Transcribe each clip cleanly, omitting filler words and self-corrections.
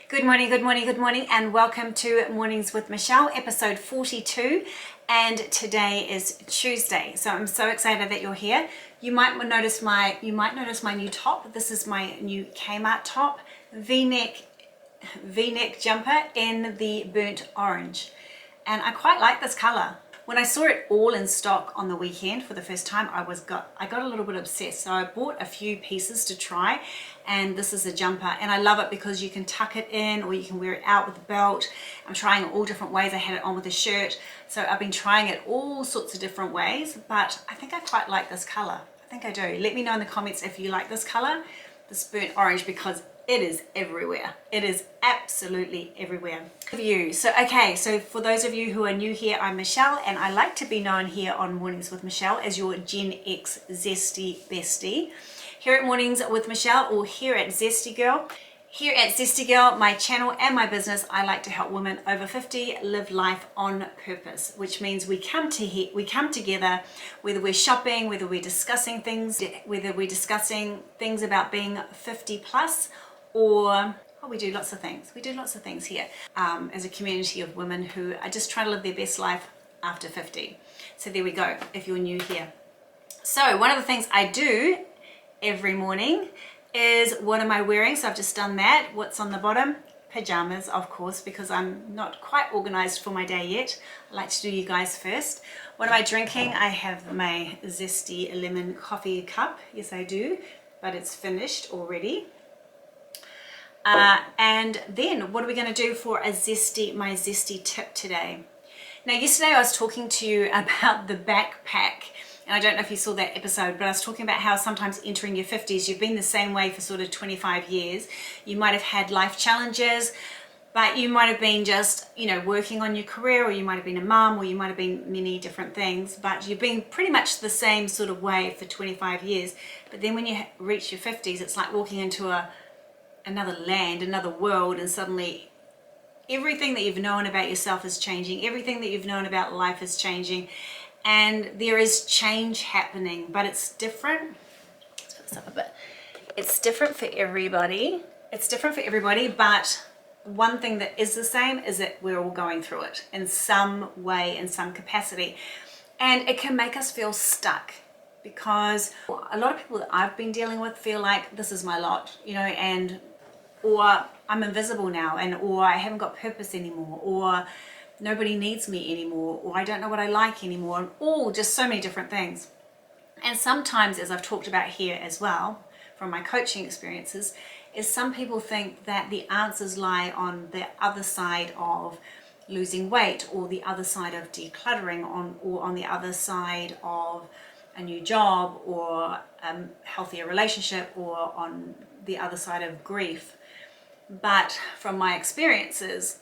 Good morning, good morning, good morning, and welcome to Mornings with Michelle, episode 42. And today is Tuesday, so I'm so excited that you're here. You might notice my new top. This is my new Kmart top, V-neck jumper in the burnt orange, and I quite like this color. When I saw it all in stock on the weekend for the first time, I got a little bit obsessed. So I bought a few pieces to try, and this is a jumper, and I love it because you can tuck it in or you can wear it out with a belt. I'm trying it all different ways. I had it on with a shirt, so I've been trying it all sorts of different ways, but I think I quite like this color. I think I do. Let me know in the comments if you like this color, this burnt orange, because it is everywhere. It is absolutely everywhere. So for those of you who are new here, I'm Michelle, and I like to be known here on Mornings with Michelle as your Gen X Zesty bestie. Here at Mornings with Michelle, or here at Zesty Girl. Here at Zesty Girl, my channel and my business, I like to help women over 50 live life on purpose, which means we come together, whether we're shopping, whether we're discussing things about being 50 plus, or we do lots of things. We do lots of things here as a community of women who are just trying to live their best life after 50. So there we go, if you're new here. So one of the things I do every morning is, what am I wearing? So I've just done that. What's on the bottom? Pajamas, of course, because I'm not quite organized for my day yet. I like to do you guys first. What am I drinking? I have my Zesty lemon coffee cup. Yes, I do, but it's finished already. And then what are we going to do for my Zesty tip today? Now, yesterday I was talking to you about the backpack, and I don't know if you saw that episode, but I was talking about how sometimes entering your 50s, you've been the same way for sort of 25 years. You might have had life challenges, but you might have been just, working on your career, or you might have been a mum, or you might have been many different things, but you've been pretty much the same sort of way for 25 years. But then when you reach your 50s, it's like walking into another land, another world, and suddenly everything that you've known about yourself is changing, everything that you've known about life is changing, and there is change happening, but it's different. Let's put this up a bit. It's different for everybody. It's different for everybody, but one thing that is the same is that we're all going through it in some way, in some capacity, and it can make us feel stuck. Because a lot of people that I've been dealing with feel like this is my lot, or I'm invisible now, or I haven't got purpose anymore, or nobody needs me anymore, or I don't know what I like anymore, and all just so many different things. And sometimes, as I've talked about here as well, from my coaching experiences, is some people think that the answers lie on the other side of losing weight, or the other side of decluttering, or on the other side of a new job, or a healthier relationship, or on the other side of grief. But from my experiences,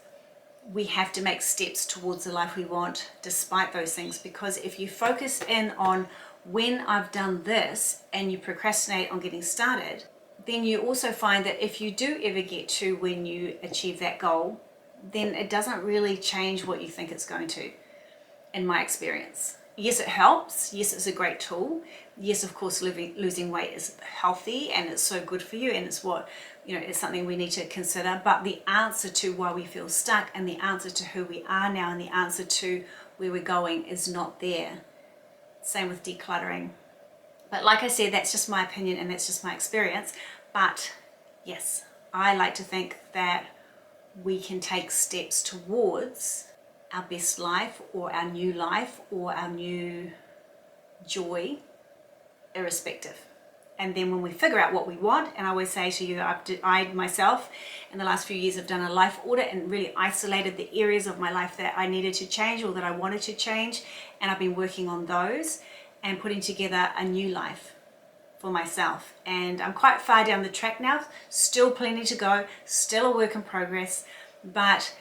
we have to make steps towards the life we want despite those things, because if you focus in on when I've done this and you procrastinate on getting started, then you also find that if you do ever get to when you achieve that goal, then it doesn't really change what you think it's going to, in my experience. Yes, it helps. Yes, it's a great tool. Yes, of course, losing weight is healthy and it's so good for you, and it's it's something we need to consider. But the answer to why we feel stuck, and the answer to who we are now, and the answer to where we're going is not there. Same with decluttering. But like I said, that's just my opinion and that's just my experience. But yes, I like to think that we can take steps towards our best life, or our new life, or our new joy, irrespective. And then when we figure out what we want, and I always say to you, I myself in the last few years have done a life audit and really isolated the areas of my life that I needed to change, or that I wanted to change, and I've been working on those and putting together a new life for myself. And I'm quite far down the track now, still plenty to go, still a work in progress, but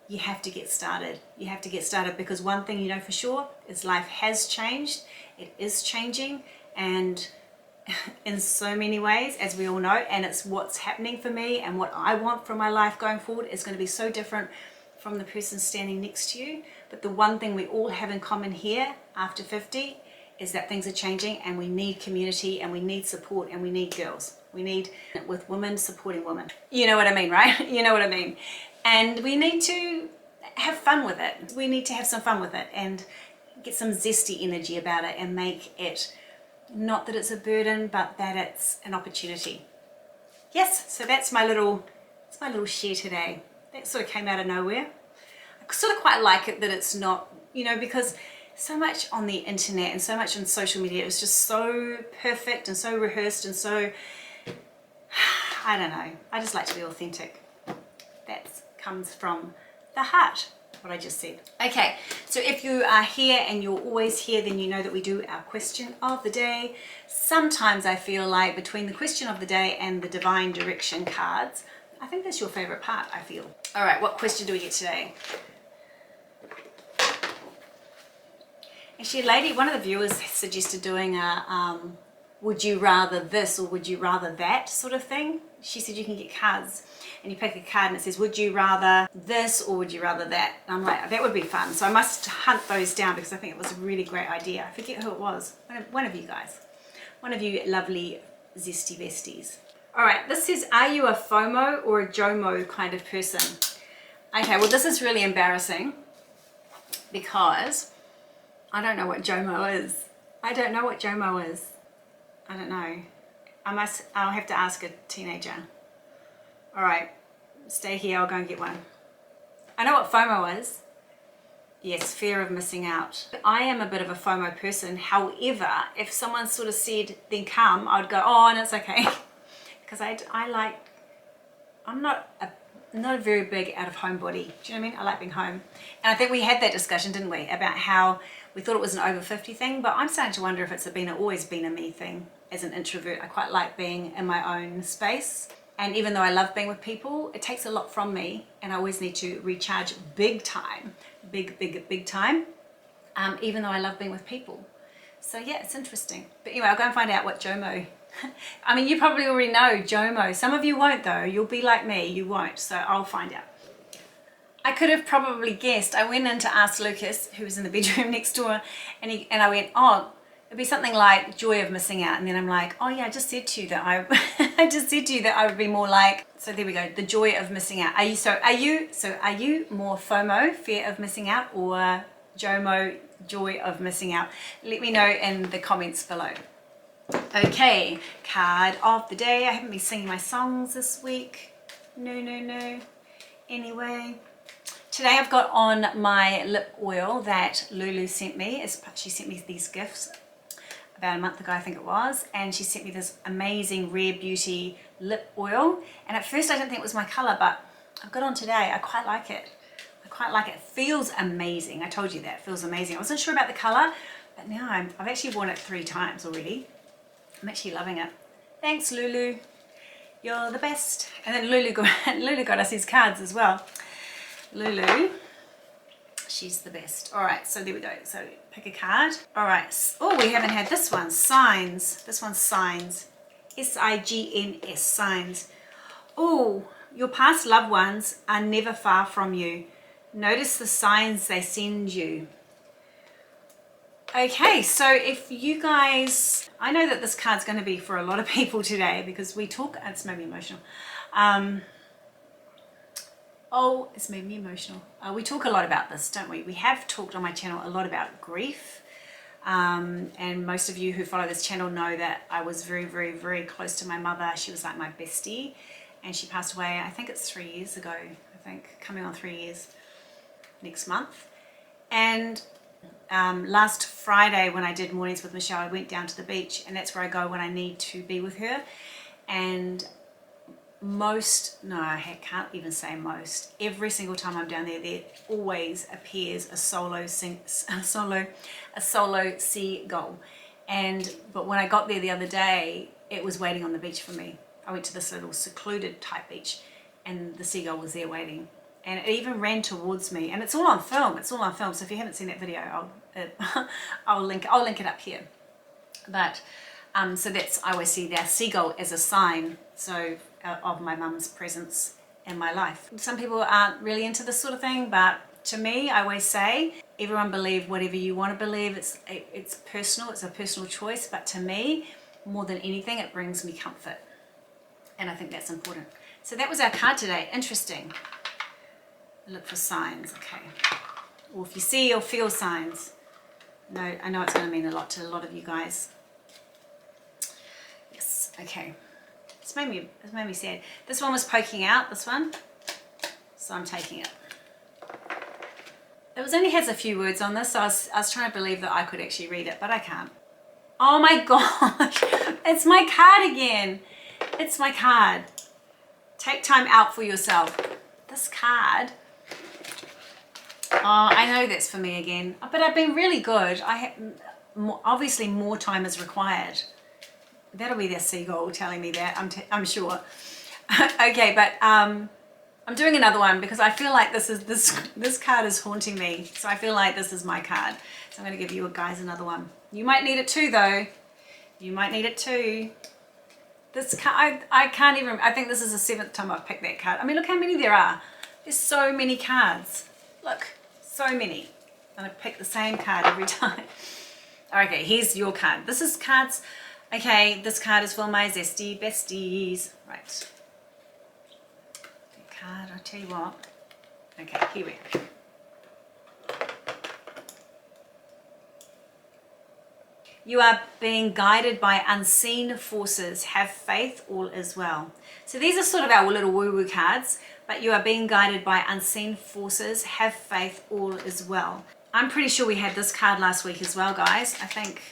you have to get started. You have to get started, because one thing you know for sure is life has changed. It is changing, and in so many ways, as we all know, and it's what's happening for me, and what I want from my life going forward is going to be so different from the person standing next to you. But the one thing we all have in common here after 50 is that things are changing, and we need community, and we need support, and we need girls. We need with women supporting women. You know what I mean, right? You know what I mean. And we need to have fun with it. We need to have some fun with it and get some zesty energy about it and make it not that it's a burden, but that it's an opportunity. Yes, so that's my little share today. That sort of came out of nowhere. I sort of quite like it that it's not, you know, because so much on the internet and so much on social media, it was just so perfect and so rehearsed and so, I don't know. I just like to be authentic. That comes from the heart, what I just said. Okay, so if you are here and you're always here, then you know that we do our question of the day. Sometimes I feel like between the question of the day and the divine direction cards, I think that's your favorite part, I feel. All right, what question do we get today? Actually, a lady, one of the viewers suggested doing a would you rather this or would you rather that sort of thing. She said you can get cards and you pick a card and it says would you rather this or would you rather that. And I'm like, that would be fun. So I must hunt those down because I think it was a really great idea. I forget who it was. One of you guys. One of you lovely zesty besties. All right, this says, are you a FOMO or a JOMO kind of person? Okay, well this is really embarrassing because I don't know what JOMO is. I don't know what JOMO is. I don't know. I'll have to ask a teenager. All right, stay here, I'll go and get one. I know what FOMO is. Yes, fear of missing out. I am a bit of a FOMO person. However, if someone sort of said, then come, I'd go, oh, and it's okay. Because I'm not a very big out of home body. Do you know what I mean? I like being home. And I think we had that discussion, didn't we? About how we thought it was an over 50 thing, but I'm starting to wonder if it's always been a me thing. As an introvert, I quite like being in my own space. And even though I love being with people, it takes a lot from me and I always need to recharge big time, big time, even though I love being with people. So yeah, it's interesting. But anyway, I'll go and find out what JOMO, I mean, you probably already know JOMO. Some of you won't though. You'll be like me, you won't. So I'll find out. I could have probably guessed. I went in to ask Lucas, who was in the bedroom next door, and I went, oh, it'd be something like joy of missing out. And then I'm like, oh yeah, I just said to you that I just said to you that I would be more like, so there we go, the joy of missing out. Are you more FOMO, fear of missing out, or JOMO, joy of missing out? Let me know in the comments below. Okay, card of the day. I haven't been singing my songs this week. No. Anyway, today I've got on my lip oil that Lulu sent me. She sent me these gifts about a month ago, I think it was, and she sent me this amazing Rare Beauty lip oil. And at first I didn't think it was my color, but I've got on today. I quite like it. It feels amazing. I told you that, it feels amazing. I wasn't sure about the color, but now I've actually worn it 3 times already. I'm actually loving it. Thanks, Lulu. You're the best. And then Lulu got us these cards as well. Lulu, she's the best. All right, so there we go. So pick a card. All right. Oh, we haven't had this one. Signs. This one's signs. S-I-G-N-S. Signs. Oh, your past loved ones are never far from you. Notice the signs they send you. Okay, so if you guys, I know that this card's going to be for a lot of people today because we talk, it's made me emotional. It's made me emotional. We talk a lot about this, don't we? We have talked on my channel a lot about grief. And most of you who follow this channel know that I was very close to my mother. She was like my bestie and she passed away, I think it's 3 years ago, coming on 3 years next month. And last Friday when I did Mornings with Michelle, I went down to the beach and that's where I go when I need to be with her. And I can't even say most, every single time I'm down there always appears a solo seagull. But when I got there the other day, it was waiting on the beach for me. I went to this little secluded type beach and the seagull was there waiting. And it even ran towards me, and it's all on film. So if you haven't seen that video, I'll link it up here. But so that's, I always see that seagull as a sign of my mum's presence in my life. Some people aren't really into this sort of thing, but to me, I always say everyone believe whatever you want to believe. It's personal. It's a personal choice. But to me, more than anything, it brings me comfort. And I think that's important. So that was our card today. Interesting. Look for signs. Okay. Or if you see or feel signs. No, I know it's going to mean a lot to a lot of you guys. Yes. Okay. It's made me sad. This one was poking out. This one. So I'm taking it. It only has a few words on this, so I was trying to believe that I could actually read it, but I can't. Oh my gosh, it's my card again. It's my card. Take time out for yourself. This card, oh, I know that's for me again, but I've been really good. Obviously more time is required. That'll be the seagull telling me that, I'm sure. Okay, but I'm doing another one because I feel like this card is haunting me. So I feel like this is my card. So I'm going to give you guys another one. You might need it too, though. You might need it too. This card, I can't even, I think this is the 7th time I've picked that card. I mean, look how many there are. There's so many cards. Look, so many. And I pick the same card every time. Okay, here's your card. This is cards. Okay, this card is for my Zesty besties. Right. Card, I'll tell you what. Okay, here we go. You are being guided by unseen forces. Have faith, all is well. So these are sort of our little woo-woo cards, but you are being guided by unseen forces. Have faith, all is well. I'm pretty sure we had this card last week as well, guys. I think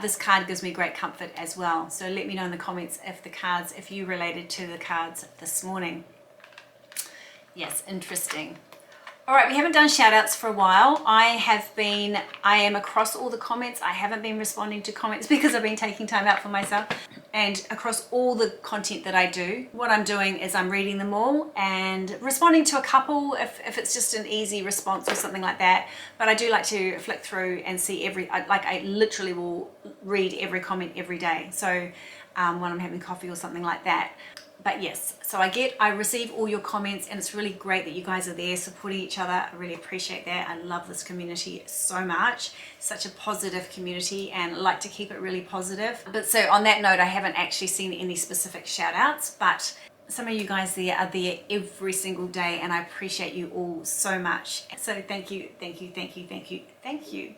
this card gives me great comfort as well. So let me know in the comments if you related to the cards this morning. Yes, interesting. All right, we haven't done shout outs for a while. I am across all the comments. I haven't been responding to comments because I've been taking time out for myself. And across all the content that I do, what I'm doing is I'm reading them all and responding to a couple if it's just an easy response or something like that. But I do like to flick through and see I literally will read every comment every day. So when I'm having coffee or something like that. But yes, so I receive all your comments and it's really great that you guys are there supporting each other. I really appreciate that. I love this community so much. Such a positive community and I like to keep it really positive. But so on that note, I haven't actually seen any specific shout outs, but some of you guys there are there every single day and I appreciate you all so much. So thank you, thank you, thank you, thank you, thank you.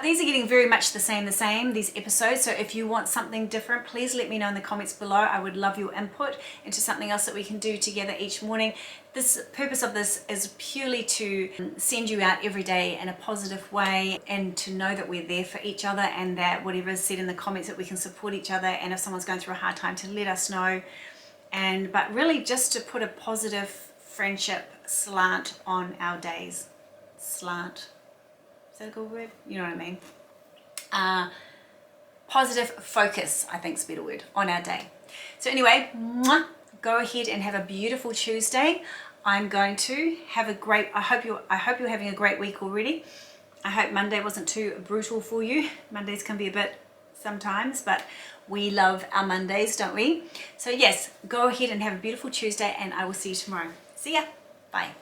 These are getting very much the same, these episodes. So if you want something different, please let me know in the comments below. I would love your input into something else that we can do together each morning. This purpose of this is purely to send you out every day in a positive way and to know that we're there for each other and that whatever is said in the comments that we can support each other, and if someone's going through a hard time to let us know. But really just to put a positive friendship slant on our days. Slant. Is that a good word? You know what I mean? Positive focus, I think is a better word, on our day. So anyway, go ahead and have a beautiful Tuesday. I'm going to have a great, I hope you're having a great week already. I hope Monday wasn't too brutal for you. Mondays can be a bit sometimes, but we love our Mondays, don't we? So yes, go ahead and have a beautiful Tuesday and I will see you tomorrow. See ya. Bye.